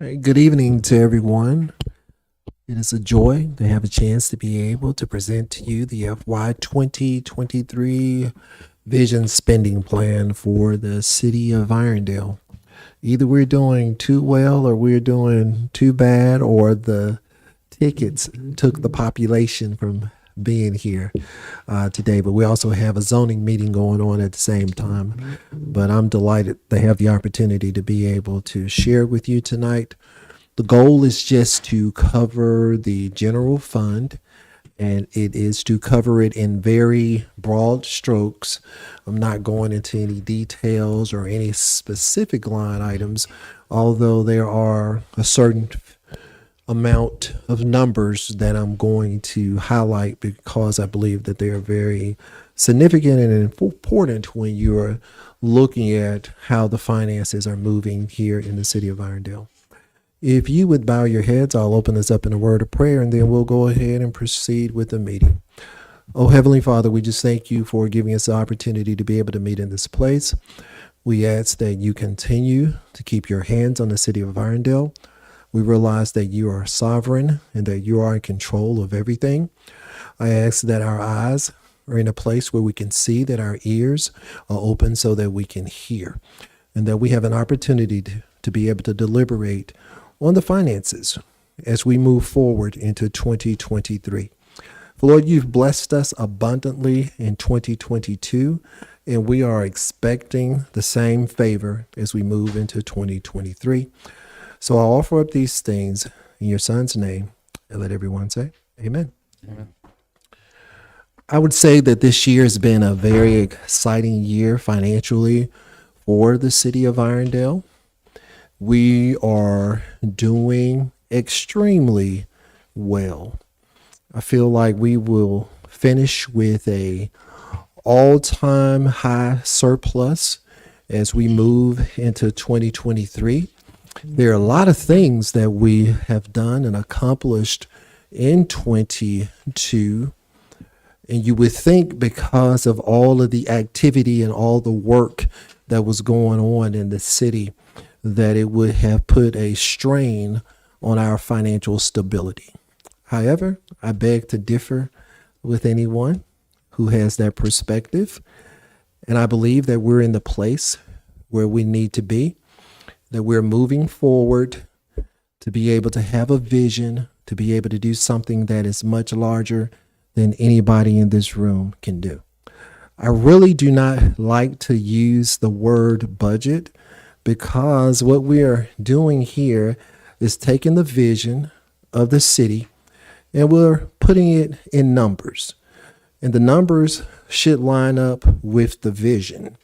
Hey, good evening to everyone. It is a joy to have a chance to be able to present to you the FY 2023 Vision Spending Plan for the City of Irondale. Either we're doing too well or we're doing too bad, or the tickets took the population from being here today. But we also have a zoning meeting going on at the same time. But I'm delighted to have the opportunity to be able to share with you tonight. The goal is just to cover the general fund, and it is to cover it in very broad strokes. I'm not going into any details or any specific line items, although there are a certain amount of numbers that I'm going to highlight because I believe that they are very significant and important when you're looking at how the finances are moving here in the city of Irondale. If you would bow your heads, I'll open this up in a word of prayer, and then we'll go ahead and proceed with the meeting. Oh, Heavenly Father, we just thank you for giving us the opportunity to be able to meet in this place. We ask that you continue to keep your hands on the city of Irondale. We realize that you are sovereign and that you are in control of everything. I ask that our eyes are in a place where we can see, that our ears are open so that we can hear, and that we have an opportunity to be able to deliberate on the finances as we move forward into 2023. Lord, you've blessed us abundantly in 2022, and we are expecting the same favor as we move into 2023. So I'll offer up these things in your son's name, and let everyone say amen. Amen. I would say that this year has been a very exciting year financially for the city of Irondale. We are doing extremely well. I feel like we will finish with a all-time high surplus as we move into 2023. There are a lot of things that we have done and accomplished in 22, and you would think because of all of the activity and all the work that was going on in the city that it would have put a strain on our financial stability. However, I beg to differ with anyone who has that perspective, and I believe that we're in the place where we need to be, that we're moving forward to be able to have a vision, to be able to do something that is much larger than anybody in this room can do. I really do not like to use the word budget, because what we are doing here is taking the vision of the city and we're putting it in numbers. And the numbers should line up with the vision.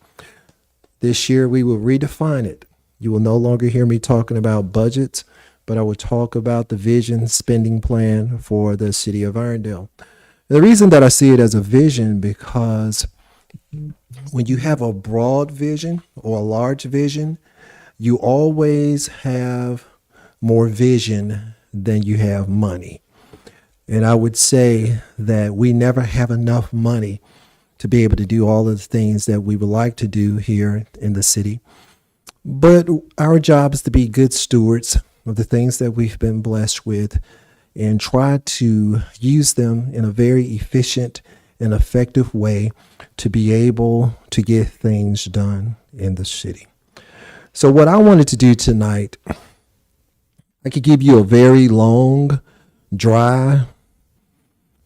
This year we will redefine it. You will no longer hear me talking about budgets, but I will talk about the vision spending plan for the city of Irondale. And the reason that I see it as a vision, because when you have a broad vision or a large vision, you always have more vision than you have money. And I would say that we never have enough money to be able to do all of the things that we would like to do here in the city. But our job is to be good stewards of the things that we've been blessed with and try to use them in a very efficient and effective way to be able to get things done in the city. So what I wanted to do tonight, I could give you a very long, dry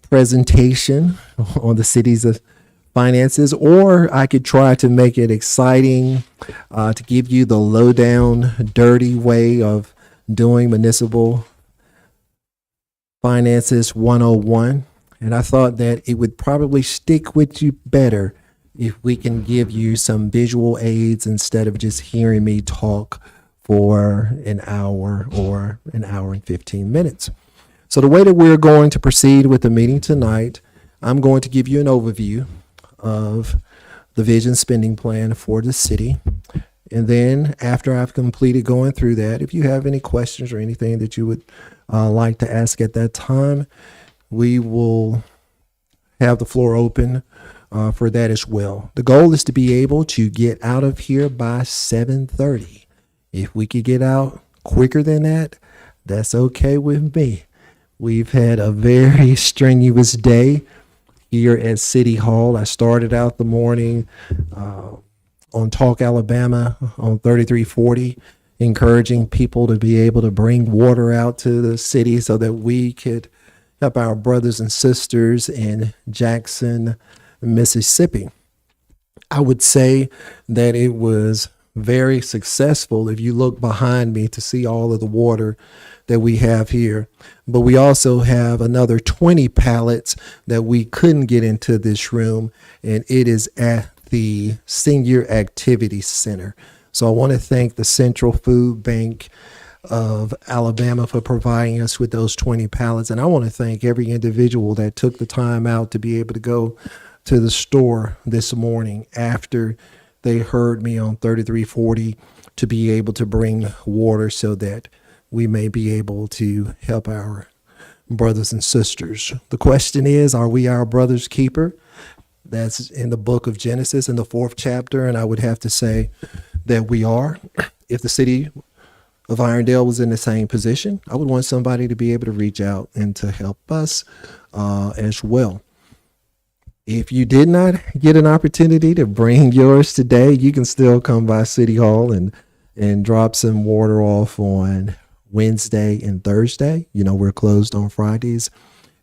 presentation on the city's finances, or I could try to make it exciting, to give you the lowdown, dirty way of doing municipal finances 101. And I thought that it would probably stick with you better if we can give you some visual aids instead of just hearing me talk for an hour or an hour and 15 minutes. So the way that we're going to proceed with the meeting tonight, I'm going to give you an overview of the vision spending plan for the city. And then after I've completed going through that, if you have any questions or anything that you would like to ask at that time, we will have the floor open for that as well. The goal is to be able to get out of here by 7:30. If we could get out quicker than that, that's okay with me. We've had a very strenuous day here at City Hall. I started out the morning on Talk Alabama on 3340, encouraging people to be able to bring water out to the city so that we could help our brothers and sisters in Jackson, Mississippi. I would say that it was very successful if you look behind me to see all of the water that we have here. But we also have another 20 pallets that we couldn't get into this room, and it is at the Senior Activity Center. So I want to thank the Central Food Bank of Alabama for providing us with those 20 pallets. And I want to thank every individual that took the time out to be able to go to the store this morning after they heard me on 3340 to be able to bring water so that we may be able to help our brothers and sisters. The question is, are we our brother's keeper? That's in the book of Genesis in the 4th chapter. And I would have to say that we are. If the city of Irondale was in the same position, I would want somebody to be able to reach out and to help us as well. If you did not get an opportunity to bring yours today, you can still come by City Hall and drop some water off on Wednesday and Thursday. You know, we're closed on Fridays.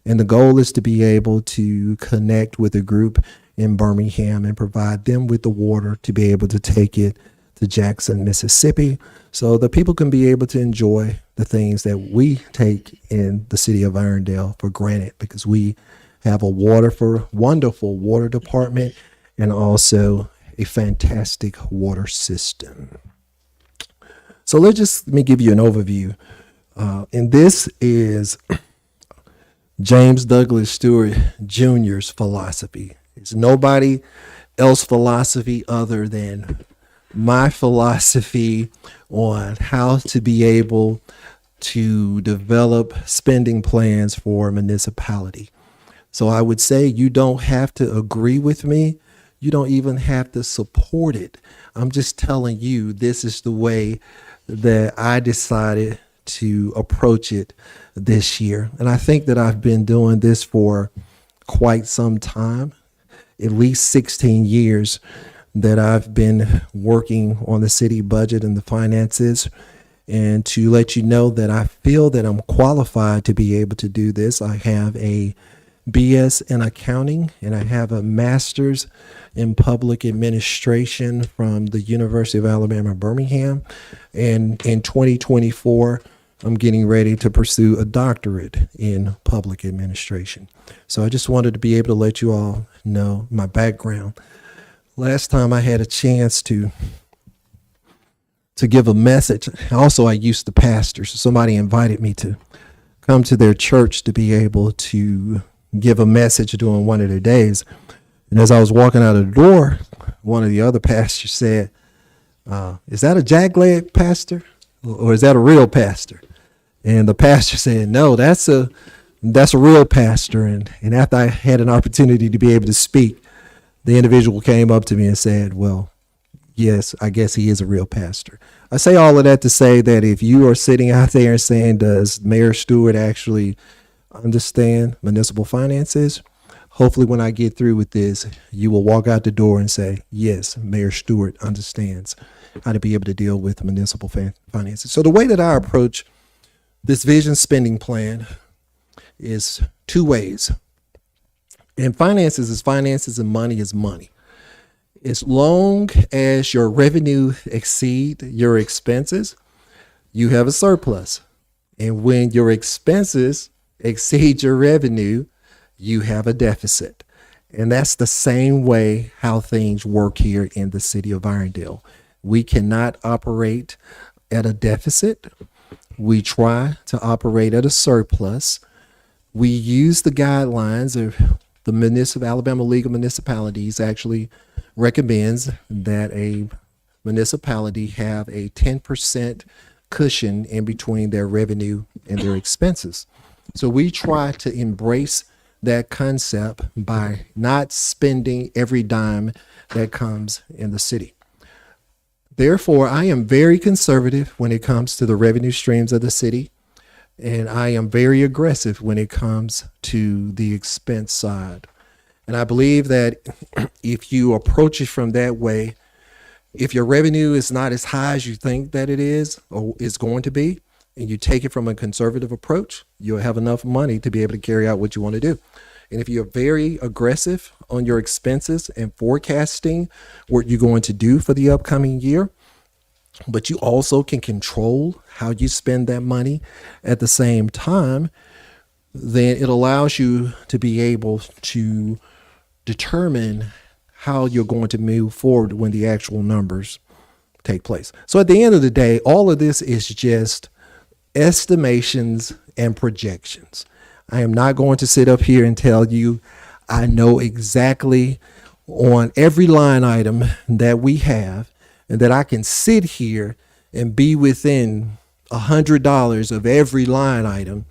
And the goal is to be able to connect with a group in Birmingham and provide them with the water to be able to take it to Jackson, Mississippi, so that people can be able to enjoy the things that we take in the city of Irondale for granted, because we have a wonderful water department and also a fantastic water system. So let me give you an overview. And this is James Douglas Stewart Jr.'s philosophy. It's nobody else's philosophy other than my philosophy on how to be able to develop spending plans for a municipality. So I would say you don't have to agree with me. You don't even have to support it. I'm just telling you this is the way that I decided to approach it this year. And I think that I've been doing this for quite some time, at least 16 years that I've been working on the city budget and the finances. And to let you know that I feel that I'm qualified to be able to do this, I have a BS in accounting and I have a master's in public administration from the University of Alabama, Birmingham. And in 2024, I'm getting ready to pursue a doctorate in public administration. So I just wanted to be able to let you all know my background. Last time I had a chance to give a message. Also, I used to pastor, so somebody invited me to come to their church to be able to give a message during one of their days. And as I was walking out of the door, one of the other pastors said, is that a jackleg pastor or is that a real pastor? And the pastor said, no, that's a real pastor. And after I had an opportunity to be able to speak, the individual came up to me and said, well, yes, I guess he is a real pastor. I say all of that to say that if you are sitting out there and saying, does Mayor Stewart actually understand municipal finances? Hopefully when I get through with this, you will walk out the door and say, yes, Mayor Stewart understands how to be able to deal with municipal finances. So the way that I approach this vision spending plan is two ways. And finances is finances and money is money. As long as your revenue exceed your expenses, you have a surplus. And when your expenses exceed your revenue, you have a deficit. And that's the same way how things work here in the city of Irondale. We cannot operate at a deficit. We try to operate at a surplus. We use the guidelines of the Alabama League of Municipalities actually recommends that a municipality have a 10% cushion in between their revenue and their expenses. So we try to embrace that concept by not spending every dime that comes in the city. Therefore, I am very conservative when it comes to the revenue streams of the city, and I am very aggressive when it comes to the expense side. And I believe that if you approach it from that way, if your revenue is not as high as you think that it is or is going to be, and you take it from a conservative approach, you'll have enough money to be able to carry out what you want to do. And if you're very aggressive on your expenses and forecasting what you're going to do for the upcoming year, but you also can control how you spend that money at the same time, then it allows you to be able to determine how you're going to move forward when the actual numbers take place. So at the end of the day, all of this is just estimations and projections. I am not going to sit up here and tell you I know exactly on every line item that we have, and that I can sit here and be within $100 of every line item,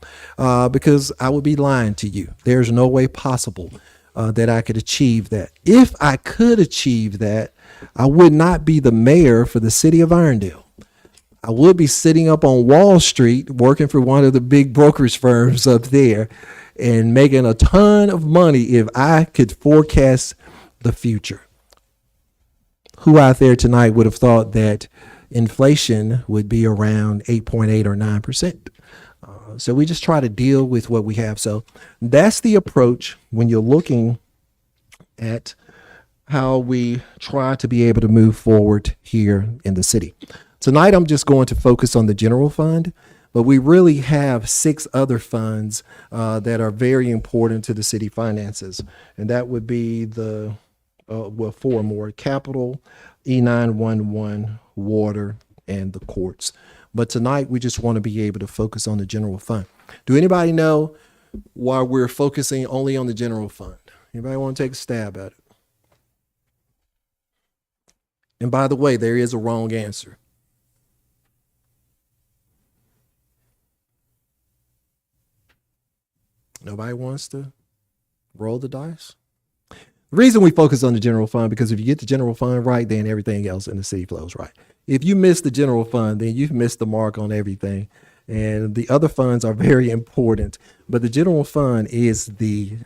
because I would be lying to you. There's no way possible that I could achieve that. If I could achieve that, I would not be the mayor for the city of Irondale. I would be sitting up on Wall Street working for one of the big brokerage firms up there and making a ton of money if I could forecast the future. Who out there tonight would have thought that inflation would be around 8.8 or 9%? So we just try to deal with what we have. So that's the approach when you're looking at how we try to be able to move forward here in the city. Tonight, I'm just going to focus on the general fund, but we really have 6 other funds that are very important to the city finances. And that would be the, 4 more: capital, E911, water, and the courts. But tonight, we just want to be able to focus on the general fund. Do anybody know why we're focusing only on the general fund? Anybody want to take a stab at it? And by the way, there is a wrong answer. Nobody wants to roll the dice? The reason we focus on the general fund, because if you get the general fund right, then everything else in the city flows right. If you miss the general fund, then you've missed the mark on everything. And the other funds are very important, but the general fund is the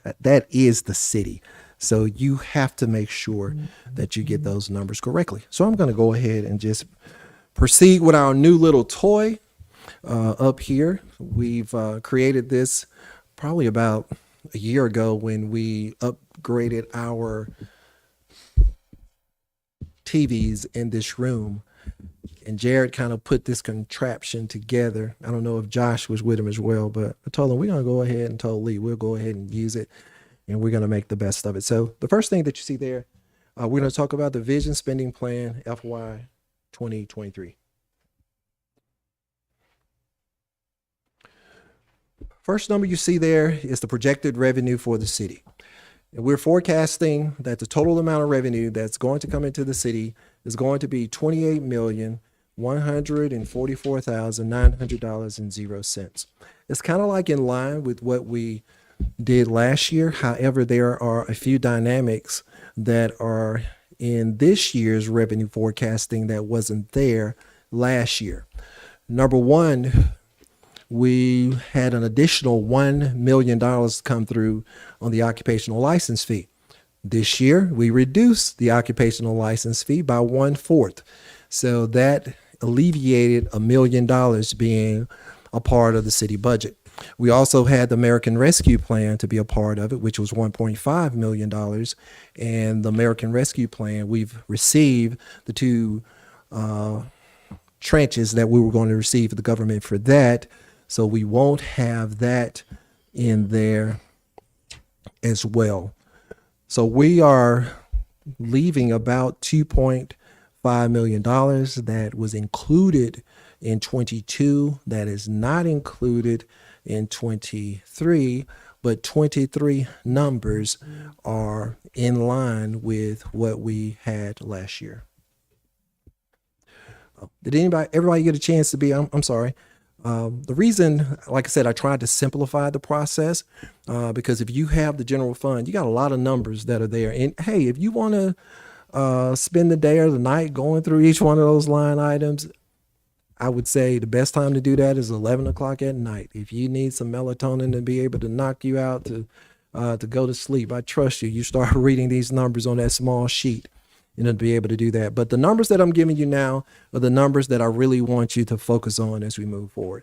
city. So you have to make sure that you get those numbers correctly. So I'm going to go ahead and just proceed with our new little toy up here. We've created this probably about a year ago when we upgraded our TVs in this room. And Jared kind of put this contraption together. I don't know if Josh was with him as well, but I told him we're going to go ahead and told Lee we'll go ahead and use it, and we're going to make the best of it. So the first thing that you see there, we're going to talk about the Vision Spending Plan FY2023. First number you see there is the projected revenue for the city. And we're forecasting that the total amount of revenue that's going to come into the city is going to be $28,144,900.00. It's kind of like in line with what we did last year. However, there are a few dynamics that are in this year's revenue forecasting that wasn't there last year. Number one, we had an additional $1 million come through on the occupational license fee. This year, we reduced the occupational license fee by 1/4. So that alleviated $1 million being a part of the city budget. We also had the American Rescue Plan to be a part of it, which was $1.5 million. And the American Rescue Plan, we've received the 2 tranches that we were going to receive the government for that. So we won't have that in there as well. So we are leaving about $2.5 million that was included in 22, that is not included in 23, but 23 numbers are in line with what we had last year. Did everybody get a chance to be, I'm sorry. The reason, like I said, I tried to simplify the process because if you have the general fund, you got a lot of numbers that are there. And hey, if you want to spend the day or the night going through each one of those line items, I would say the best time to do that is 11 o'clock at night. If you need some melatonin to be able to knock you out to go to sleep, I trust you. You start reading these numbers on that small sheet and to be able to do that. But the numbers that I'm giving you now are the numbers that I really want you to focus on as we move forward.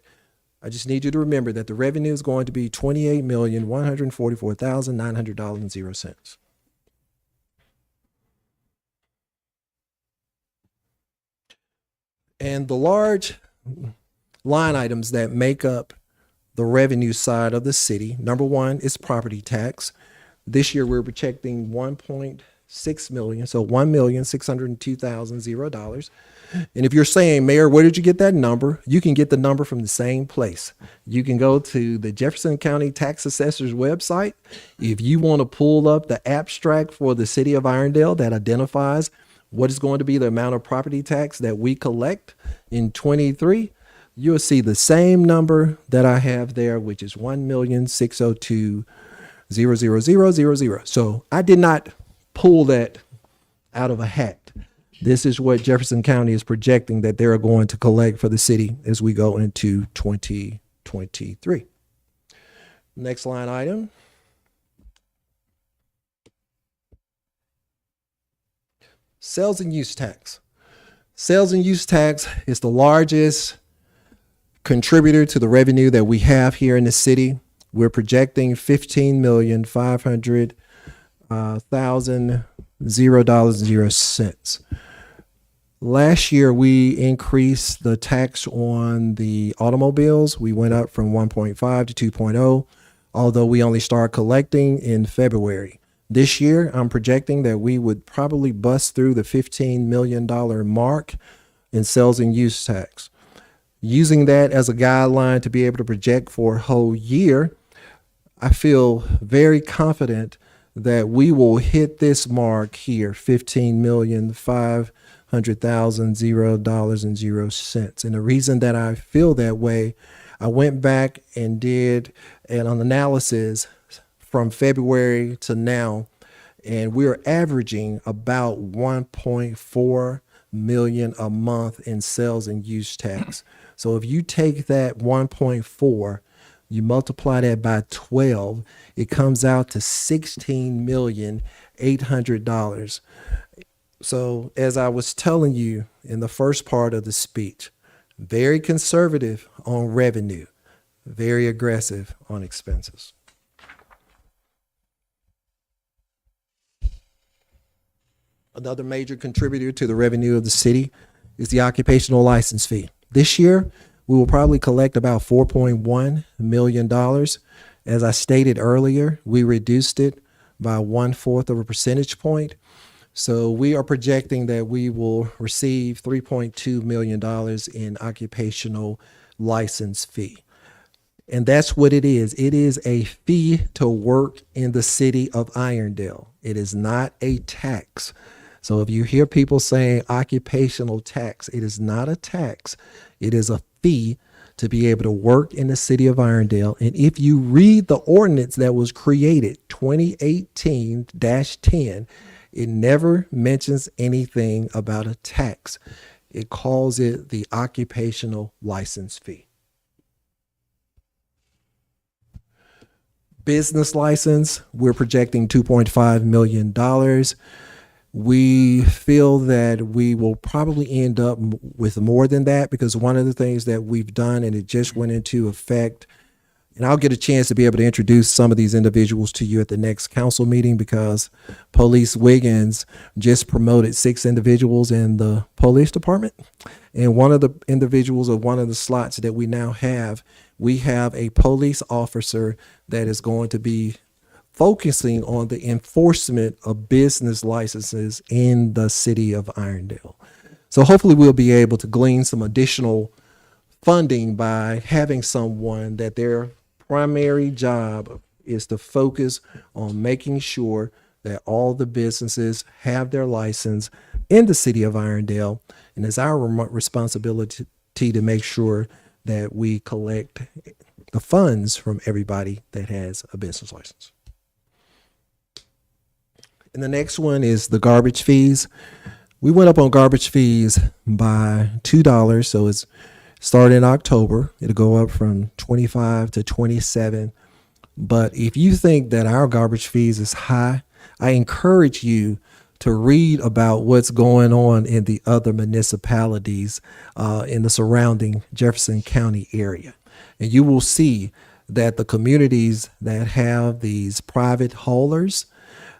I just need you to remember that the revenue is going to be $28,144,900.00. And the large line items that make up the revenue side of the city, number one is property tax. This year we're projecting 1.6 million, so $1,602,000. And if you're saying, Mayor, where did you get that number? You can get the number from the same place. You can go to the Jefferson County Tax Assessor's website. If you want to pull up the abstract for the city of Irondale that identifies what is going to be the amount of property tax that we collect in 23, you'll see the same number that I have there, which is 1,602,000. So I did not pull that out of a hat. This is what Jefferson County is projecting that they're going to collect for the city as we go into 2023. Next line item. Sales and use tax. Sales and use tax is the largest contributor to the revenue that we have here in the city. We're projecting $15,500,000. Last year, we increased the tax on the automobiles. We went up from 1.5 to 2.0, although we only start collecting in February. This year, I'm projecting that we would probably bust through the $15 million mark in sales and use tax. Using that as a guideline to be able to project for a whole year, I feel very confident that we will hit this mark here, $15,500,000.00. And the reason that I feel that way, I went back and did an analysis from February to now, and we're averaging about 1.4 million a month in sales and use tax. So if you take that 1.4, you multiply that by 12, it comes out to $16,800,000. So as I was telling you in the first part of the speech, very conservative on revenue, very aggressive on expenses. Another major contributor to the revenue of the city is the occupational license fee. This year, we will probably collect about $4.1 million. As I stated earlier, we reduced it by 1/4 of a percentage point. So we are projecting that we will receive $3.2 million in occupational license fee. And that's what it is. It is a fee to work in the city of Irondale. It is not a tax. So if you hear people saying occupational tax, it is not a tax. It is a fee to be able to work in the city of Irondale. And if you read the ordinance that was created, 2018-10, it never mentions anything about a tax. It calls it the occupational license fee. Business license, we're projecting $2.5 million. We feel that we will probably end up with more than that, because one of the things that we've done, and it just went into effect, and I'll get a chance to be able to introduce some of these individuals to you at the next council meeting, because Police Wiggins just promoted 6 individuals in the police department. And one of the individuals, or one of the slots that we now have, we have a police officer that is going to be focusing on the enforcement of business licenses in the city of Irondale. So hopefully we'll be able to glean some additional funding by having someone that their primary job is to focus on making sure that all the businesses have their license in the city of Irondale. And it's our responsibility to make sure that we collect the funds from everybody that has a business license. And the next one is the garbage fees. We went up on garbage fees by $2, so it's starting in October. It'll go up from 25 to 27. But if you think that our garbage fees is high, I encourage you to read about what's going on in the other municipalities in the surrounding Jefferson County area. And you will see that the communities that have these private haulers,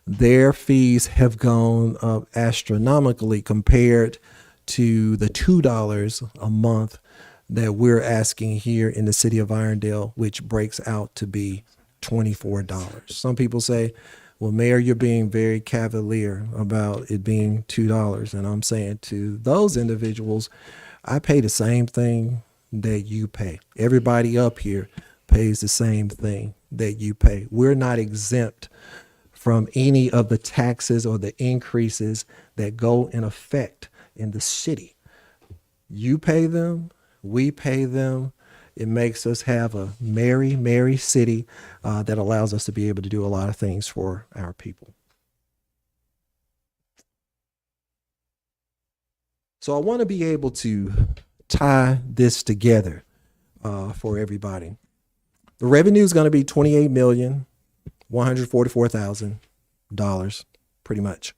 their fees have gone up astronomically compared to the $2 a month that we're asking here in the city of Irondale, which breaks out to be $24. Some people say, well, Mayor, you're being very cavalier about it being $2. And I'm saying to those individuals, I pay the same thing that you pay. Everybody up here pays the same thing that you pay. We're not exempt from any of the taxes or the increases that go in effect in the city. You pay them, we pay them. It makes us have a merry, merry city that allows us to be able to do a lot of things for our people. So I want to be able to tie this together for everybody. The revenue is going to be $28,144,000, pretty much.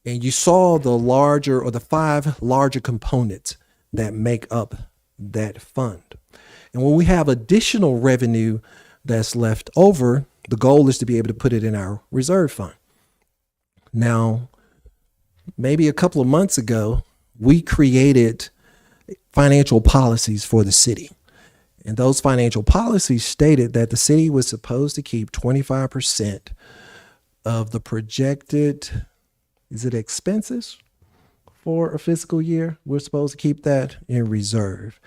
And you saw the larger or the 5 larger components that make up that fund. And when we have additional revenue that's left over, the goal is to be able to put it in our reserve fund. Now, maybe a couple of months ago, we created financial policies for the city. And those financial policies stated that the city was supposed to keep 25% of the projected, expenses for a fiscal year? We're supposed to keep that in reserve,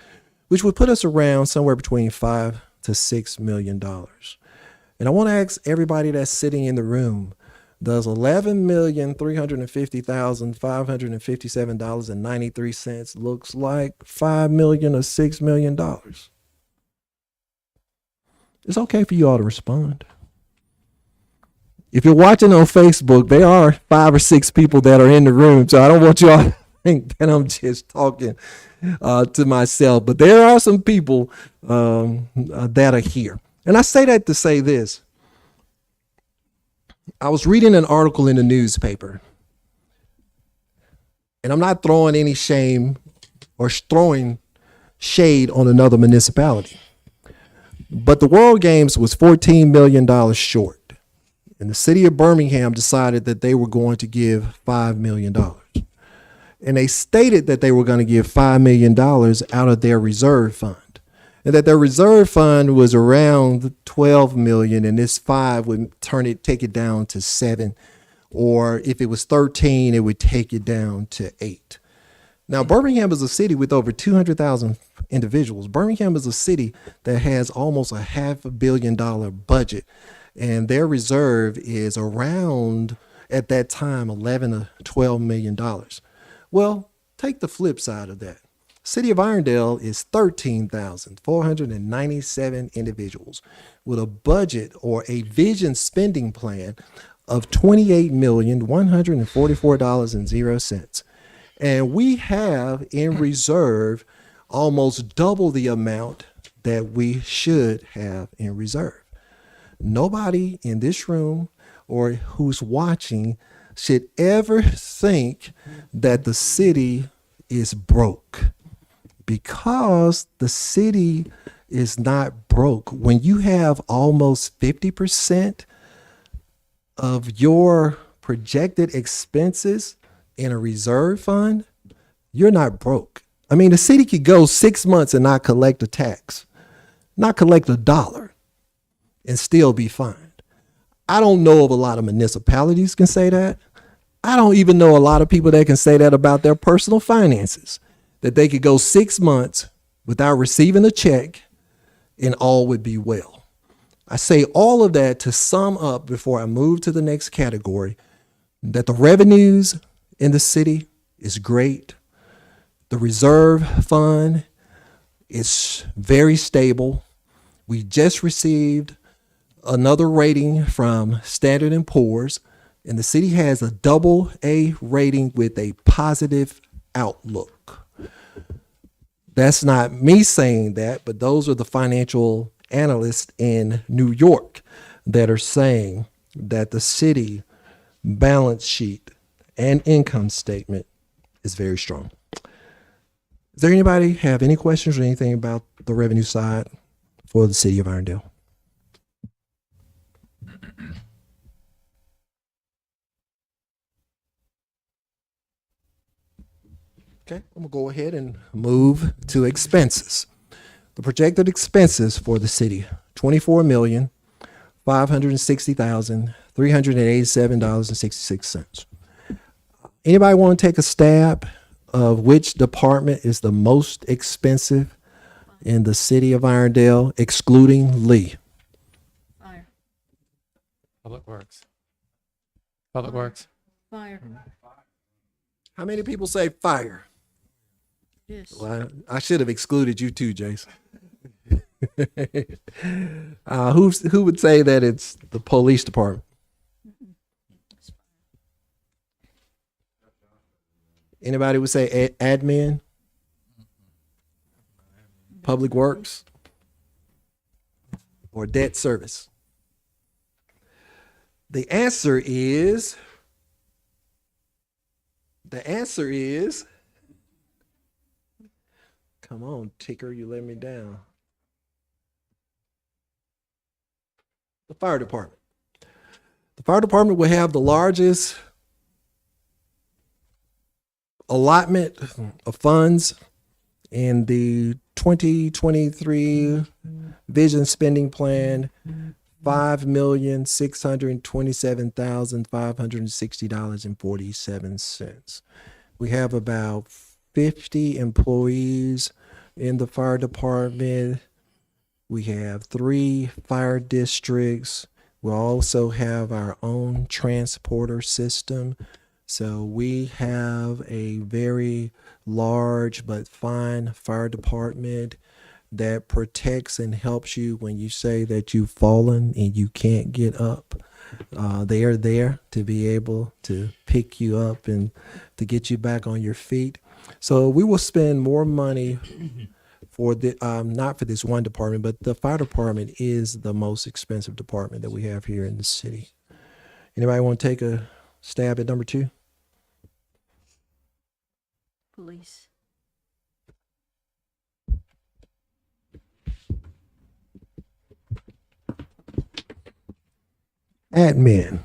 which would put us around somewhere between $5 to $6 million. And I want to ask everybody that's sitting in the room, does $11,350,557.93 looks like $5 million or $6 million? It's okay for you all to respond. If you're watching on Facebook, there are 5 or 6 people that are in the room, so I don't want you all to think that I'm just talking to myself, but there are some people that are here. And I say that to say this. I was reading an article in the newspaper, and I'm not throwing any shame or throwing shade on another municipality, but the World Games was $14 million short. And the city of Birmingham decided that they were going to give $5 million. And they stated that they were going to give $5 million out of their reserve fund. And that their reserve fund was around $12 million, and this 5 would take it down to 7. Or if it was 13, it would take it down to 8. Now, Birmingham is a city with over 200,000 individuals. Birmingham is a city that has almost a $500 million budget. And their reserve is around, at that time, $11 to $12 million. Well, take the flip side of that. City of Irondale is 13,497 individuals with a budget or a vision spending plan of $28,144,000. And we have in reserve almost double the amount that we should have in reserve. Nobody in this room or who's watching should ever think that the city is broke, because the city is not broke. When you have almost 50% of your projected expenses in a reserve fund, you're not broke. I mean, the city could go 6 months and not collect a tax, not collect $1, and still be fine. I don't know of a lot of municipalities can say that. I don't even know a lot of people that can say that about their personal finances, that they could go 6 months without receiving a check and all would be well. I say all of that to sum up before I move to the next category, that the revenues in the city is great. The reserve fund is very stable. We just received another rating from Standard & Poor's, And the city has a AA rating with a positive outlook. That's not me saying that, but those are the financial analysts in New York that are saying that the city balance sheet and income statement is very strong. Does there anybody have any questions or anything about the revenue side for the city of Irondale? Okay, I'm gonna go ahead and move to expenses. The projected expenses for the city, $24,560,387.66. Anybody want to take a stab of which department is the most expensive in the city of Irondale, excluding Lee? Fire. Public Works. Public Works. Fire. How many people say fire? Yes. Well, I should have excluded you too, Jason. Who would say that it's the police department? Anybody would say admin? Public Works? Or debt service? The answer is come on, ticker, you let me down. The fire department. The fire department will have the largest allotment of funds in the 2023 vision spending plan, $5,627,560.47. We have about 50 employees in the fire department. We have 3 fire districts. We also have our own transporter system. So we have a very large but fine fire department that protects and helps you when you say that you've fallen and you can't get up. They are there to be able to pick you up and to get you back on your feet. So we will spend more money for the not for this one department, but the fire department is the most expensive department that we have here in the city. Anybody want to take a stab at number 2? Police. Admin.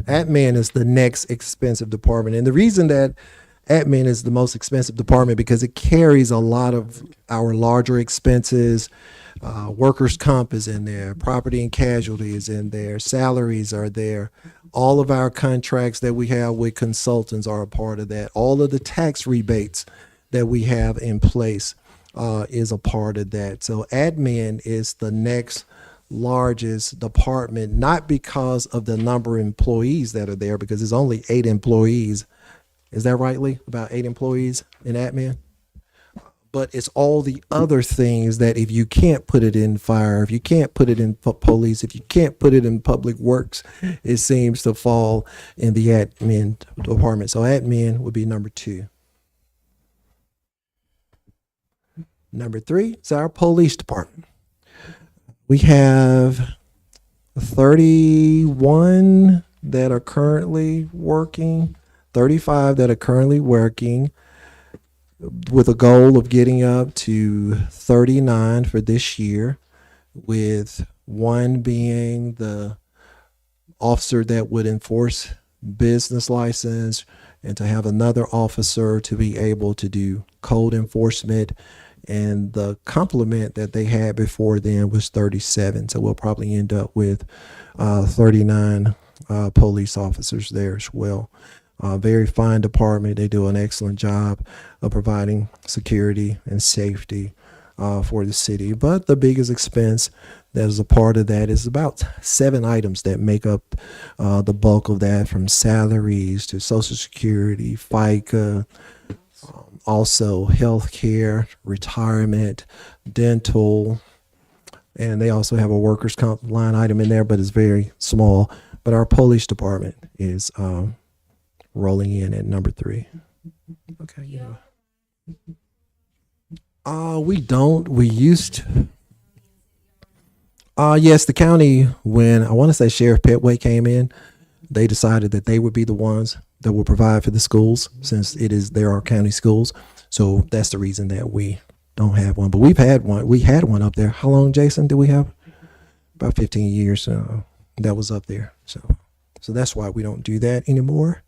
Admin is the next expensive department. And the reason that admin is the most expensive department because it carries a lot of our larger expenses. Workers' comp is in there, property and casualty is in there, salaries are there. All of our contracts that we have with consultants are a part of that. All of the tax rebates that we have in place is a part of that. So admin is the next largest department, not because of the number of employees that are there, because there's only 8 employees. Is that right, Lee? About 8 employees in admin? But it's all the other things that if you can't put it in fire, if you can't put it in police, if you can't put it in public works, it seems to fall in the admin department. So admin would be number 2. Number 3 is our police department. We have 31 that are currently working, 35 that are currently working, with a goal of getting up to 39 for this year, with 1 being the officer that would enforce business license, and to have another officer to be able to do code enforcement. And the complement that they had before then was 37. So we'll probably end up with 39 police officers there as well. Very fine department. They do an excellent job of providing security and safety for the city. But the biggest expense that is a part of that is about 7 items that make up the bulk of that, from salaries to Social Security, FICA, also health care, retirement, dental, and they also have a workers' comp line item in there, but it's very small. but our police department is rolling in at number 3. Okay, yeah. We don't. We used to. Yes, the county, when I want to say Sheriff Petway came in, they decided that they would be the ones that will provide for the schools since there are county schools. So that's the reason that we don't have one. But we've had one. We had one up there. How long, Jason, did we have? About 15 years. That was up there. So that's why we don't do that anymore.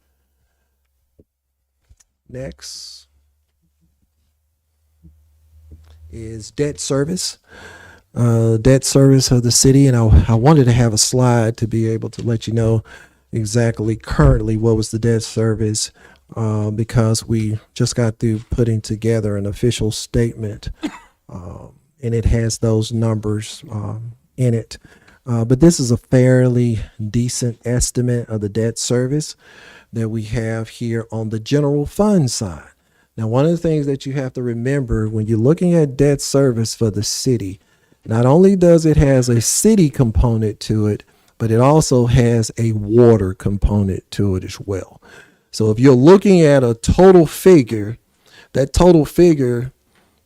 Next is debt service. Debt service of the city, and I wanted to have a slide to be able to let you know exactly currently what was the debt service, because we just got through putting together an official statement, and it has those numbers in it. But this is a fairly decent estimate of the debt service that we have here on the general fund side. Now, one of the things that you have to remember when you're looking at debt service for the city, not only does it has a city component to it, but it also has a water component to it as well. So if you're looking at a total figure, that total figure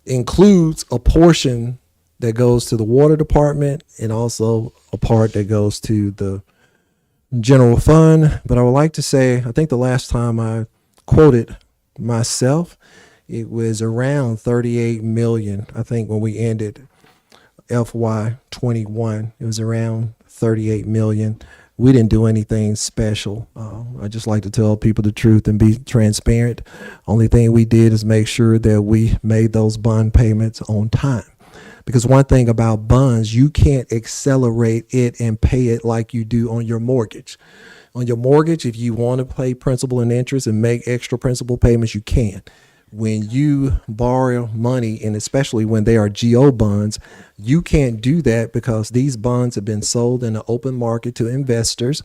includes a portion that goes to the water department and also a part that goes to the general fund. But I would like to say, I think the last time I quoted myself, it was around 38 million. I think when we ended FY21, it was around 38 million. We didn't do anything special. I just like to tell people the truth and be transparent. Only thing we did is make sure that we made those bond payments on time. Because one thing about bonds, you can't accelerate it and pay it like you do on your mortgage. On your mortgage, if you want to pay principal and interest and make extra principal payments, you can. When you borrow money, and especially when they are GO bonds, you can't do that because these bonds have been sold in the open market to investors.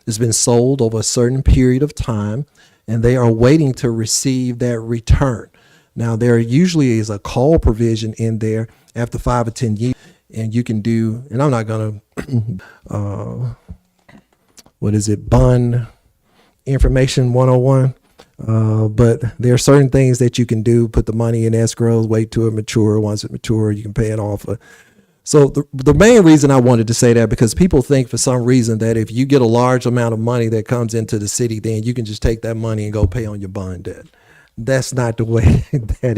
It's been sold over a certain period of time, and they are waiting to receive that return. Now, there usually is a call provision in there after 5 or 10 years, and you can do, and I'm not going to, bond information 101. But there are certain things that you can do, put the money in escrow, wait till it mature. Once it matures, you can pay it off. So the main reason I wanted to say that, because people think for some reason that if you get a large amount of money that comes into the city, then you can just take that money and go pay on your bond debt. That's not the way that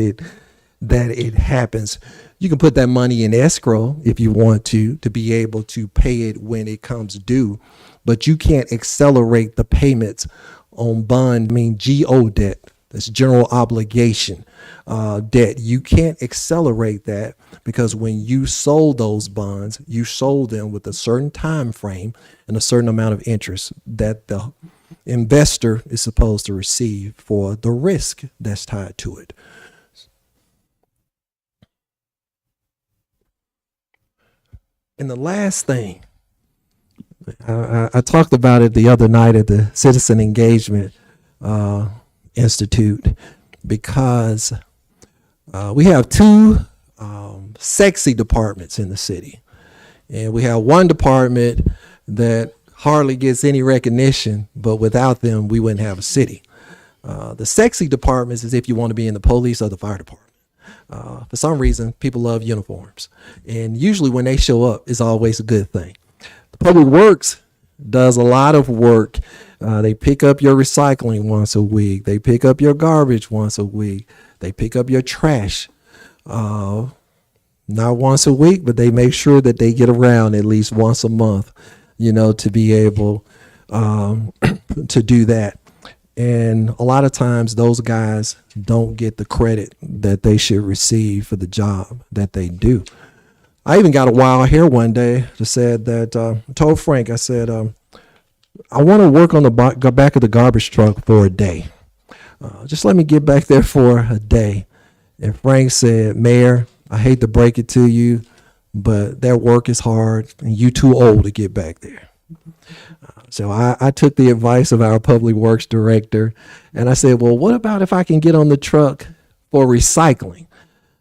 it happens. You can put that money in escrow if you want to be able to pay it when it comes due, but you can't accelerate the payments on bond, GO debt. That's general obligation debt. You can't accelerate that because when you sold those bonds, you sold them with a certain time frame and a certain amount of interest that the investor is supposed to receive for the risk that's tied to it. And the last thing, I talked about it the other night at the Citizen Engagement Institute, because we have two sexy departments in the city. And we have one department that hardly gets any recognition, but without them, we wouldn't have a city. The sexy departments is if you want to be in the police or the fire department. For some reason, people love uniforms. And usually when they show up, it's always a good thing. The public works does a lot of work. They pick up your recycling once a week. They pick up your garbage once a week. They pick up your trash. Not once a week, but they make sure that they get around at least once a month, to be able to do that. And a lot of times those guys don't get the credit that they should receive for the job that they do. I even got a wild hair one day that said that, I told Frank, I said, I want to work on the back of the garbage truck for a day. Just let me get back there for a day. And Frank said, Mayor, I hate to break it to you, but that work is hard and you too old to get back there. So I took the advice of our public works director and I said, well, what about if I can get on the truck for recycling?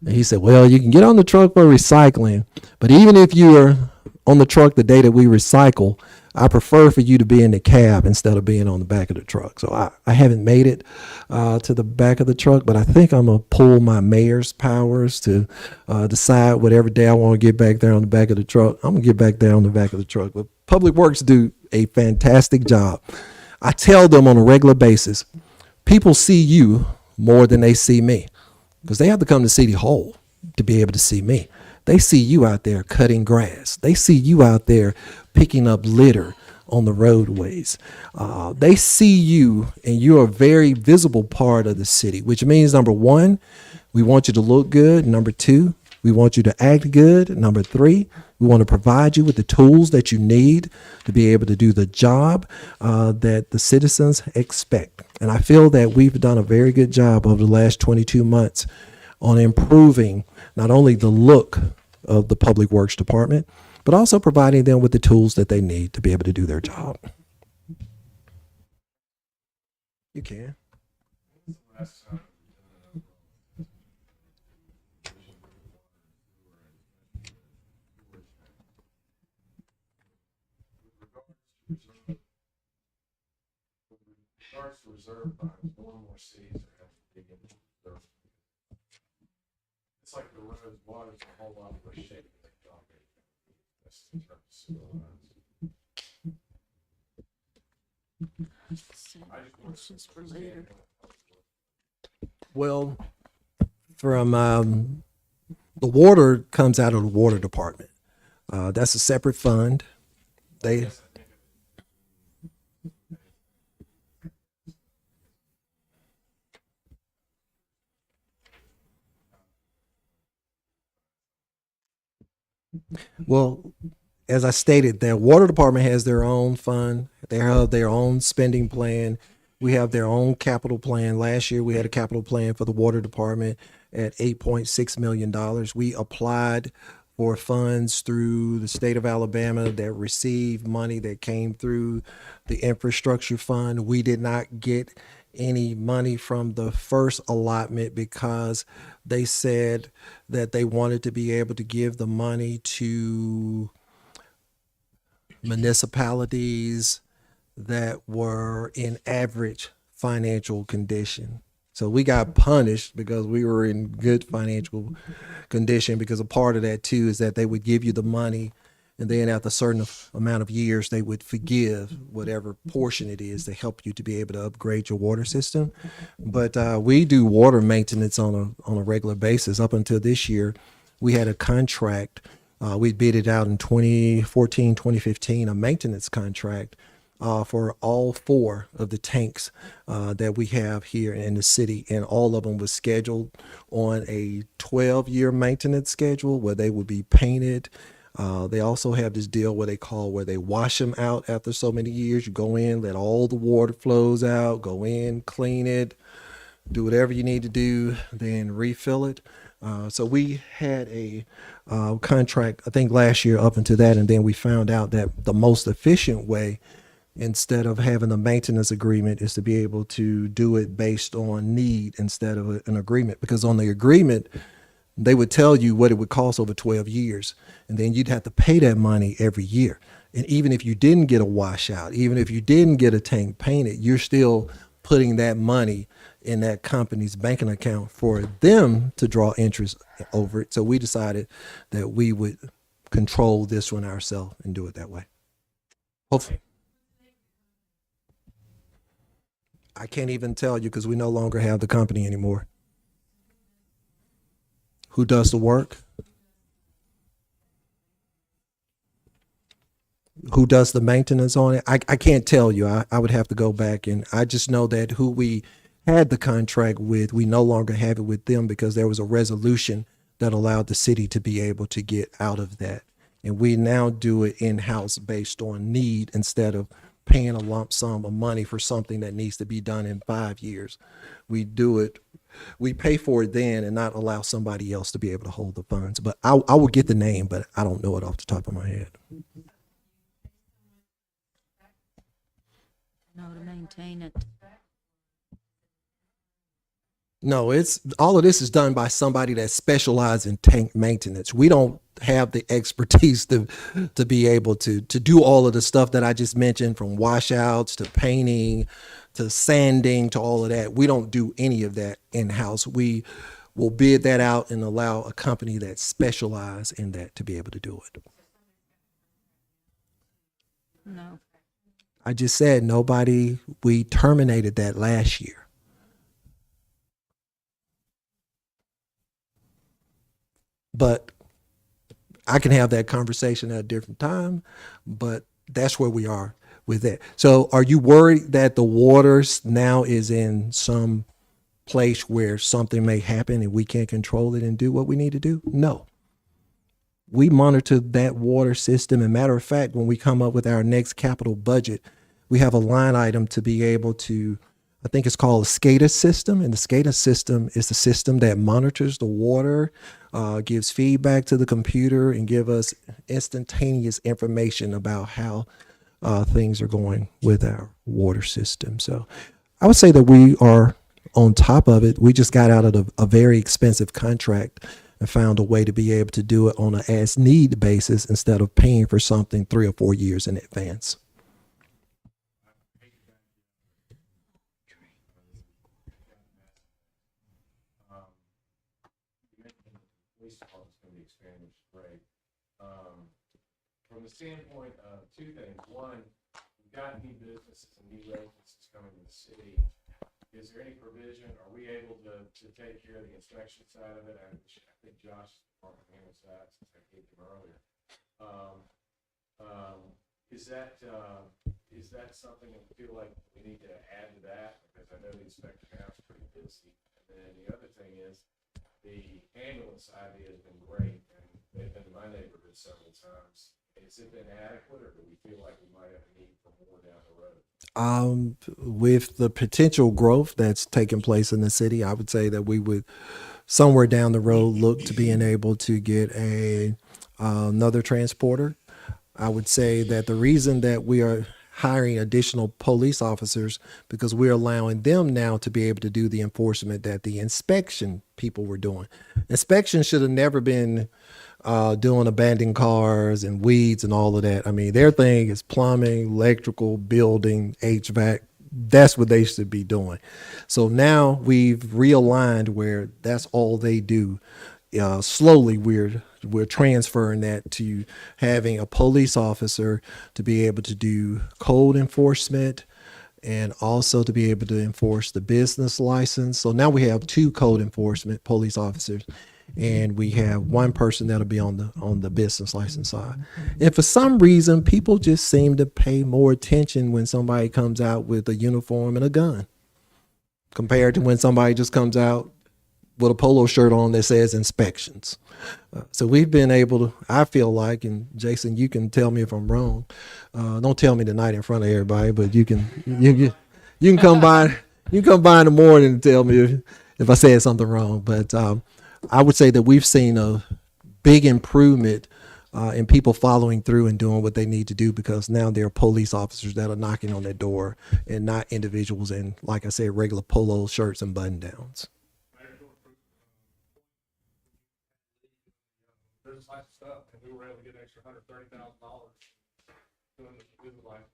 And he said, well, you can get on the truck for recycling, but even if you are on the truck the day that we recycle, I prefer for you to be in the cab instead of being on the back of the truck. So I haven't made it to the back of the truck, but I think I'm going to pull my mayor's powers to decide whatever day I want to get back there on the back of the truck. I'm going to get back there on the back of the truck. But Public Works do a fantastic job. I tell them on a regular basis, people see you more than they see me, because they have to come to City Hall to be able to see me. They see you out there cutting grass. They see you out there picking up litter on the roadways. They see you, and you're a very visible part of the city, which means, number one, we want you to look good. Number two, we want you to act good. Number three, we want to provide you with the tools that you need to be able to do the job that the citizens expect. And I feel that we've done a very good job over the last 22 months on improving not only the look of the Public Works Department, but also providing them with the tools that they need to be able to do their job. You can. Regards to reserve funds, more and more cities are having to dig into reserve. It's like the roads, water's a whole lot more shaky than they thought. That's in terms of sewer lines. Questions for later. Well, from the water comes out of the water department. That's a separate fund. They Well, as I stated, their water department has their own fund. They have their own spending plan. We have their own capital plan. Last year, we had a capital plan for the water department at $8.6 million. We applied for funds through the state of Alabama that received money that came through the infrastructure fund. We did not get any money from the first allotment because they said that they wanted to be able to give the money to municipalities that were in average financial condition. So we got punished because we were in good financial condition, because a part of that too is that they would give you the money, and then after a certain amount of years, they would forgive whatever portion it is to help you to be able to upgrade your water system. But we do water maintenance on a regular basis. Up until this year, we had a contract. We bid it out in 2014, 2015, a maintenance contract for all 4 of the tanks that we have here in the city. And all of them was scheduled on a 12-year maintenance schedule where they would be painted. They also have this deal where they wash them out after so many years. You go in, let all the water flows out, go in, clean it, do whatever you need to do, then refill it. So we had a contract, I think last year up into that, and then we found out that the most efficient way, instead of having a maintenance agreement, is to be able to do it based on need instead of an agreement. Because on the agreement, they would tell you what it would cost over 12 years, and then you'd have to pay that money every year. And even if you didn't get a washout, even if you didn't get a tank painted, you're still putting that money in that company's banking account for them to draw interest over it. So we decided that we would control this one ourselves and do it that way. Hopefully. I can't even tell you because we no longer have the company anymore. Who does the work? Who does the maintenance on it? I can't tell you. I would have to go back, and I just know that who we had the contract with, we no longer have it with them because there was a resolution that allowed the city to be able to get out of that. And we now do it in-house based on need instead of paying a lump sum of money for something that needs to be done in 5 years. We do it, we pay for it then and not allow somebody else to be able to hold the funds. But I will get the name, but I don't know it off the top of my head. No, to maintain it. No, it's all of this is done by somebody that specializes in tank maintenance. We don't have the expertise to be able to do all of the stuff that I just mentioned, from washouts to painting to sanding to all of that. We don't do any of that in-house. We will bid that out and allow a company that specializes in that to be able to do it. No. I just said nobody, we terminated that last year. But I can have that conversation at a different time, but that's where we are with that. So are you worried that the waters now is in some place where something may happen and we can't control it and do what we need to do? No. We monitor that water system. And matter of fact, when we come up with our next capital budget, we have a line item to be able to, I think it's called a SCADA system. And the SCADA system is the system that monitors the water, gives feedback to the computer, and give us instantaneous information about how things are going with our water system. So I would say that we are on top of it. We just got out of a very expensive contract and found a way to be able to do it on an as need basis instead of paying for something 3 or 4 years in advance. You mentioned the police department's going to be expanded, which is great. From the standpoint of two things: one, we've got new businesses and new residences coming to the city. Is there any provision? Are we able to take care of the inspection side of it? I think Josh handles that since I gave him earlier. Is that something that we feel like we need to add to that? Because I know the inspection now is pretty busy. And then the other thing is, the ambulance idea has been great, and they've been in my neighborhood several times. Has it been adequate, or do we feel like we might have a need for more down the road? With the potential growth that's taking place in the city, I would say that we would somewhere down the road look to being able to get another transporter. I would say that the reason that we are hiring additional police officers because we're allowing them now to be able to do the enforcement that the inspection people were doing. Inspection should have never been doing abandoned cars and weeds and all of that. I mean, their thing is plumbing, electrical, building, HVAC. That's what they should be doing. So now we've realigned where that's all they do. Slowly we're transferring that to having a police officer to be able to do code enforcement and also to be able to enforce the business license. So now we have 2 code enforcement police officers, and we have 1 person that'll be on the business license side. And for some reason, people just seem to pay more attention when somebody comes out with a uniform and a gun compared to when somebody just comes out with a polo shirt on that says inspections. So we've been able to, I feel like, and Jason, you can tell me if I'm wrong. Don't tell me tonight in front of everybody, but you can come by in the morning and tell me if I said something wrong. But I would say that we've seen a big improvement in people following through and doing what they need to do, because now there are police officers that are knocking on their door and not individuals in, like I said, regular polo shirts and button downs. Business license stuff, and we were able to get an extra $130,000 doing the business license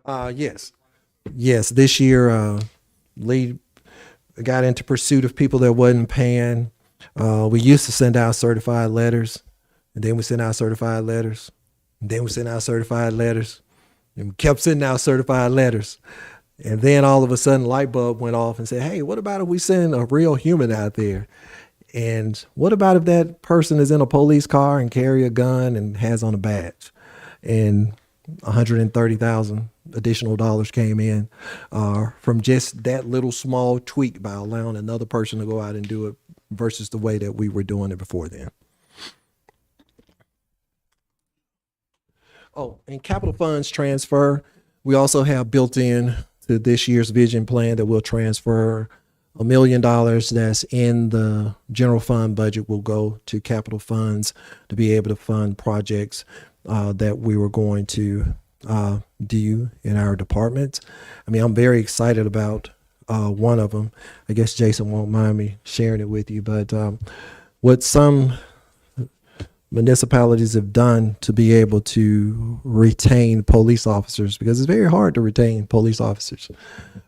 stuff. Yes. This year, Lee got into pursuit of people that wasn't paying. We used to send out certified letters, and then we sent out certified letters, and then we sent out certified letters, and we kept sending out certified letters. And then all of a sudden, light bulb went off and said, "Hey, what about if we send a real human out there? And what about if that person is in a police car and carry a gun and has on a badge?" And $130,000 additional dollars came in from just that little small tweak by allowing another person to go out and do it versus the way that we were doing it before then. Oh, and capital funds transfer, we also have built in to this year's vision plan that we'll transfer $1 million that's in the general fund budget will go to capital funds to be able to fund projects that we were going to do in our department. I mean, I'm very excited about one of them. I guess Jason won't mind me sharing it with you, but what some municipalities have done to be able to retain police officers, because it's very hard to retain police officers.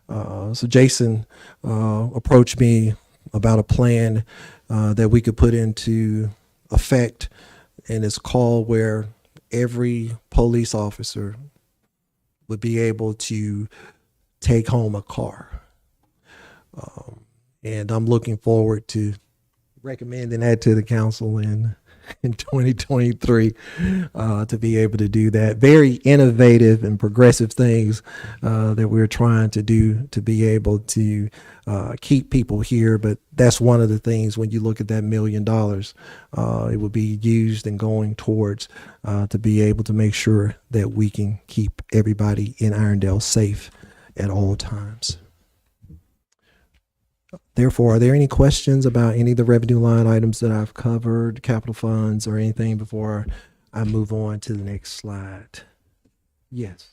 So Jason approached me about a plan that we could put into effect, and it's called where every police officer would be able to take home a car. And I'm looking forward to recommending that to the council in 2023 to be able to do that. Very innovative and progressive things that we're trying to do to be able to keep people here. But that's one of the things when you look at that $1 million, it will be used and going towards to be able to make sure that we can keep everybody in Irondale safe at all times. Therefore, are there any questions about any of the revenue line items that I've covered, capital funds, or anything before I move on to the next slide? Yes.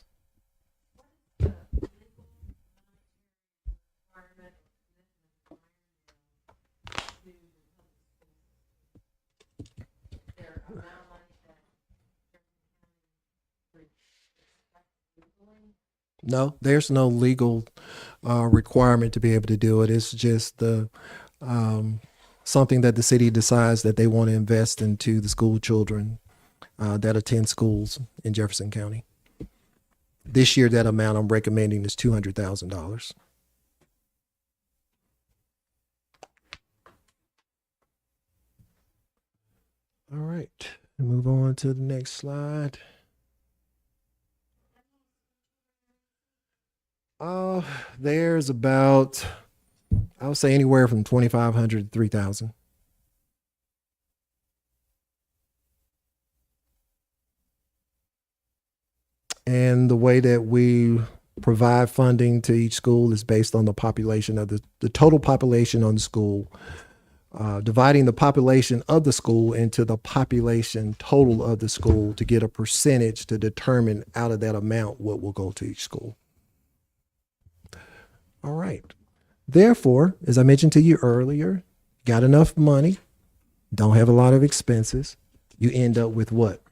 No, there's no legal requirement to be able to do it. It's just the something that the city decides that they want to invest into the school children that attend schools in Jefferson County. This year, that amount I'm recommending is $200,000. All right, move on to the next slide. There's about, I would say anywhere from 2,500 to 3,000. And the way that we provide funding to each school is based on the population of the total population on the school, dividing the population of the school into the population total of the school to get a percentage to determine out of that amount what will go to each school. All right. Therefore, as I mentioned to you earlier, got enough money, don't have a lot of expenses, you end up with what?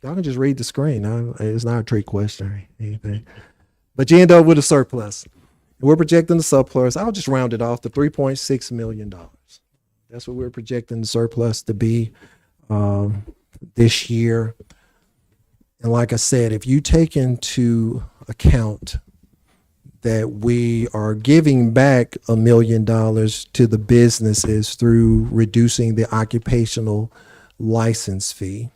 Y'all can just read the screen. It's not a trick question or anything. But you end up with a surplus. We're projecting the surplus. I'll just round it off to $3.6 million. That's what we're projecting the surplus to be this year. And like I said, if you take into account that we are giving back $1 million to the businesses through reducing the occupational license fee,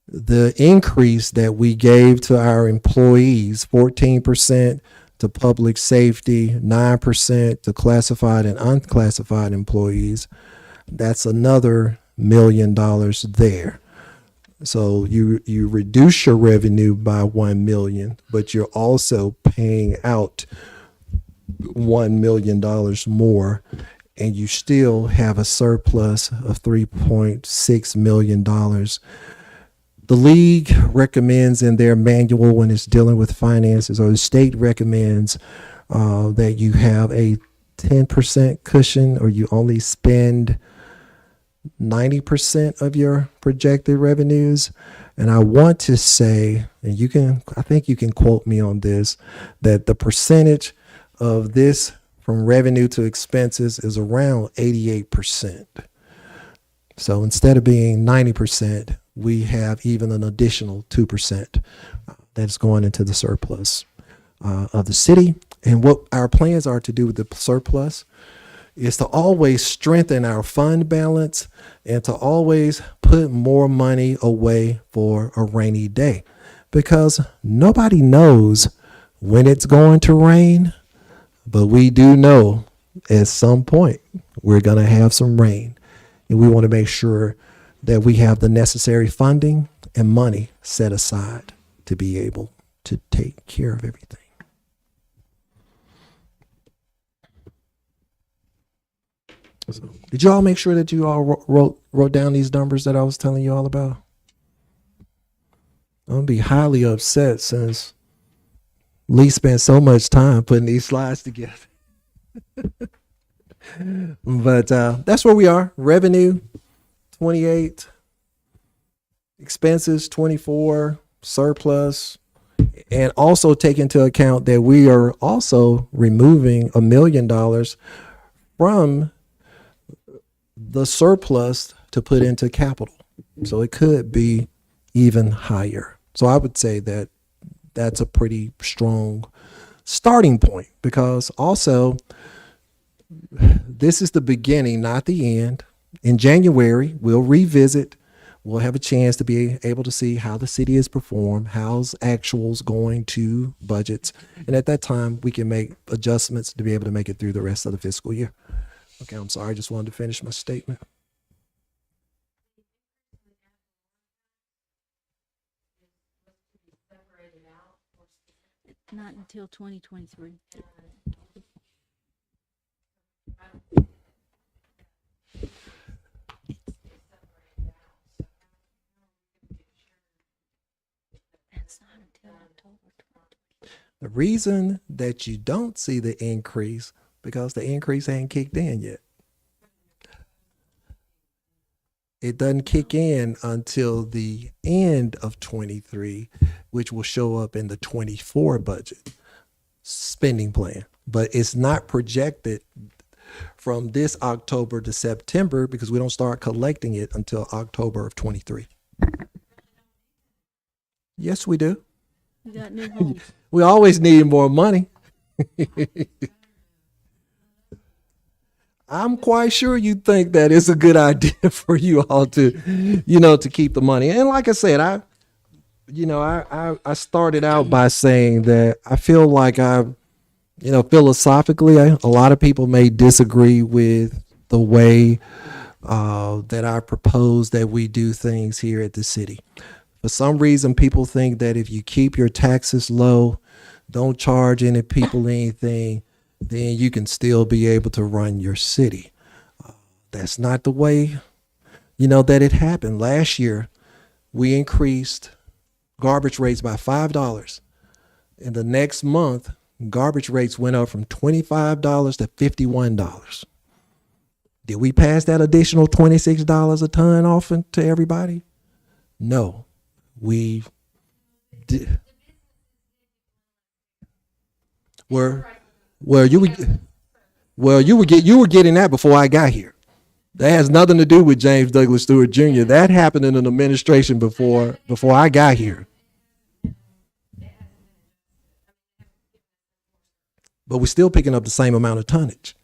the increase that we gave to our employees, 14% to public safety, 9% to classified and unclassified employees, that's another $1 million there. So you reduce your revenue by 1 million, but you're also paying out $1 million more, and you still have a surplus of $3.6 million. The league recommends in their manual when it's dealing with finances, or the state recommends that you have a 10% cushion, or you only spend 90% of your projected revenues. And I want to say, and I think you can quote me on this, that the percentage of this from revenue to expenses is around 88%. So instead of being 90%, we have even an additional 2% that's going into the surplus of the city. And what our plans are to do with the surplus is to always strengthen our fund balance and to always put more money away for a rainy day, because nobody knows when it's going to rain, but we do know at some point we're going to have some rain, and we want to make sure that we have the necessary funding and money set aside to be able to take care of everything. So, did you all make sure that you all wrote down these numbers that I was telling you all about? I'm gonna be highly upset since Lee spent so much time putting these slides together. But that's where we are. Revenue 28, expenses 24, surplus, and also take into account that we are also removing $1 million from the surplus to put into capital. So it could be even higher. So I would say that that's a pretty strong starting point, because also this is the beginning, not the end. In January, we'll revisit. We'll have a chance to be able to see how the city has performed, how's actuals going to budgets. And at that time, we can make adjustments to be able to make it through the rest of the fiscal year. Okay, I'm sorry. I just wanted to finish my statement. Not until 2023. That's not until October 2023. The reason that you don't see the increase, because the increase ain't kicked in yet. It doesn't kick in until the end of 23, which will show up in the 24 budget spending plan. But it's not projected from this October to September, because we don't start collecting it until October of 23. Yes, we do. We got new homes. We always need more money. I'm quite sure you think that it's a good idea for you all to, to keep the money. And like I said, I started out by saying that I feel like philosophically, a lot of people may disagree with the way that I propose that we do things here at the city. For some reason, people think that if you keep your taxes low, don't charge any people anything, then you can still be able to run your city. That's not the way, that it happened. Last year, we increased garbage rates by $5. And the next month, garbage rates went up from $25 to $51. Did we pass that additional $26 a ton off to everybody? No, we did. You were getting that before I got here. That has nothing to do with James Douglas Stewart Jr. That happened in an administration before I got here. But we're still picking up the same amount of tonnage.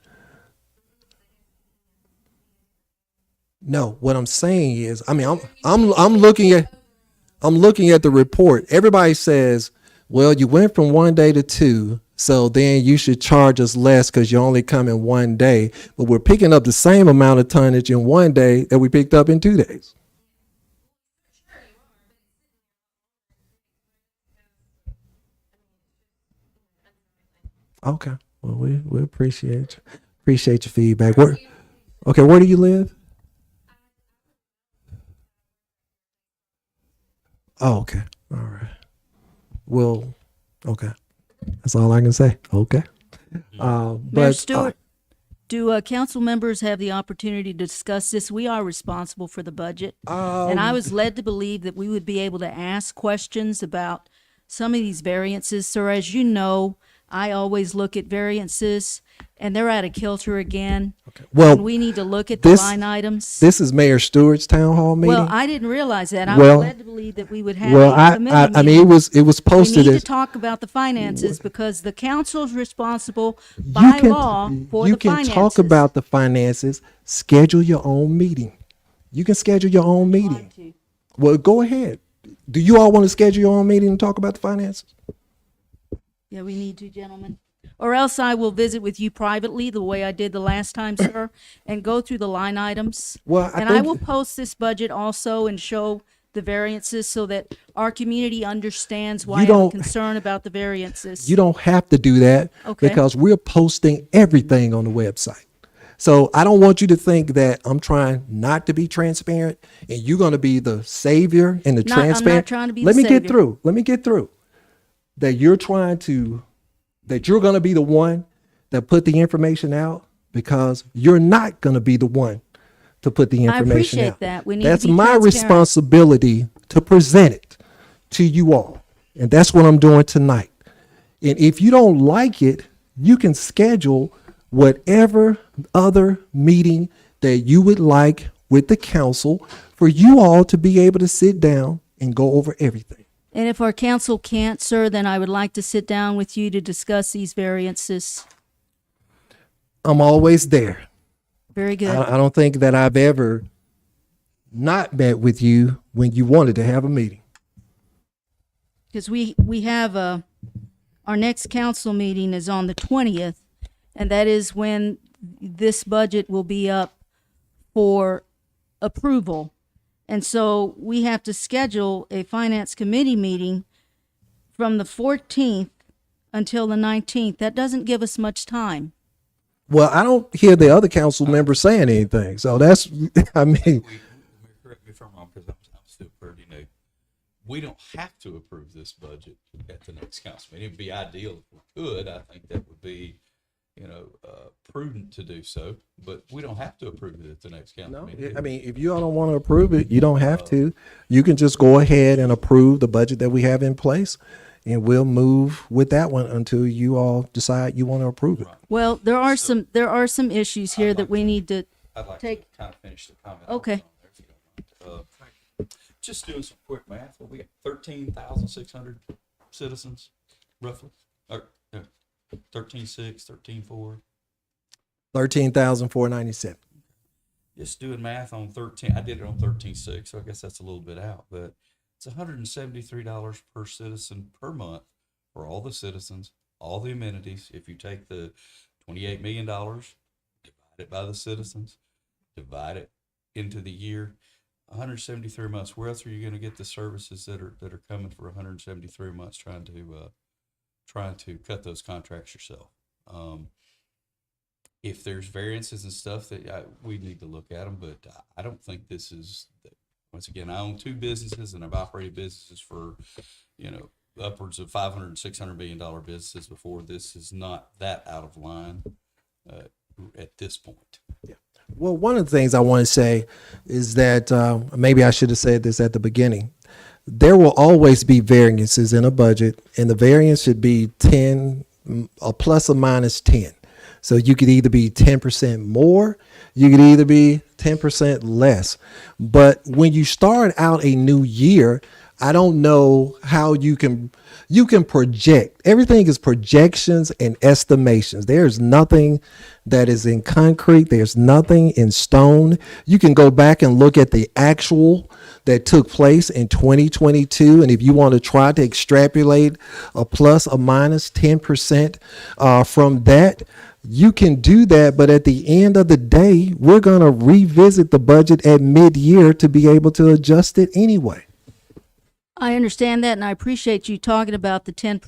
No, what I'm saying is, I'm looking at the report. Everybody says, well, you went from 1 day to 2, so then you should charge us less because you only come in 1 day. But we're picking up the same amount of tonnage in 1 day that we picked up in 2 days. Okay. Well, we appreciate your feedback. Where do you live? Oh, okay. All right. Well, okay. That's all I can say. Okay. Mayor Stewart, do council members have the opportunity to discuss this? We are responsible for the budget. And I was led to believe that we would be able to ask questions about some of these variances. Sir, as you know, I always look at variances, and they're out of kilter again. Okay. Well, and we need to look at the line items. This is Mayor Stewart's town hall meeting. Well, I didn't realize that. I was led to believe that we would have. Well, I mean, it was posted. We need to talk about the finances because the council is responsible by law for the finances. You can talk about the finances. Schedule your own meeting. You can schedule your own meeting. Well, go ahead. Do you all want to schedule your own meeting and talk about the finances? Yeah, we need to, gentlemen. Or else I will visit with you privately the way I did the last time, sir, and go through the line items. Well, I will post this budget also and show the variances so that our community understands why I'm concerned about the variances. You don't have to do that because we're posting everything on the website. So I don't want you to think that I'm trying not to be transparent and you're going to be the savior and the transparent. I'm not trying to be Let me get through. that you're going to be the one that put the information out, because you're not going to be the one to put the I information appreciate out. that. We need That's to be my transparent. responsibility to present it to you all. And that's what I'm doing tonight. And if you don't like it, you can schedule whatever other meeting that you would like with the council for you all to be able to sit down and go over everything. And if our council can't, sir, then I would like to sit down with you to discuss these variances. I'm always there. Very good. I don't think that I've ever not met with you when you wanted to have a meeting. Because we have our next council meeting is on the 20th, and that is when this budget will be up for approval. And so we have to schedule a finance committee meeting from the 14th until the 19th. That doesn't give us much time. Well, I don't hear the other council members saying anything. So that's, I mean, Correct me if I'm wrong, because I'm still pretty new. We don't have to approve this budget at the next council meeting. It'd be ideal if we could. I think that would be, prudent to do so, but we don't have to approve it at the next council no, meeting. I mean, if you all don't want to approve it, you don't have to. You can just go ahead and approve the budget that we have in place, and we'll move with that one until you all decide you want to approve it. Well, there are some issues here that we need to I'd like take. to kind of finish the comment. Okay. on there, if you don't mind. Just doing some quick math. Well, we got 13,600 citizens, roughly. Or 13,600, 13,400. 13,497. Just doing math on 13, I did it on 13.6, so I guess that's a little bit out, but it's $173 per citizen per month for all the citizens, all the amenities. If you take the $28 million, divide it by the citizens, divide it into the year, 173 months. Where else are you going to get the services that are coming for 173 months trying to cut those contracts yourself? If there's variances and stuff that we need to look at them, but I don't think this is, once again, I own two businesses and I've operated businesses for, upwards of $500 and $600 million businesses before. This is not that out of line at this point. Well, one of the things I want to say is that maybe I should have said this at the beginning. There will always be variances in a budget, and the variance should be 10, a plus or minus 10. So you could either be 10% more, you could either be 10% less. But when you start out a new year, I don't know how you can project. Everything is projections and estimations. There's nothing that is in concrete. There's nothing in stone. You can go back and look at the actual that took place in 2022. And if you want to try to extrapolate a plus or minus 10% from that, you can do that. But at the end of the day, we're going to revisit the budget at mid-year to be able to adjust it anyway. I understand that, and I appreciate you talking about the 10%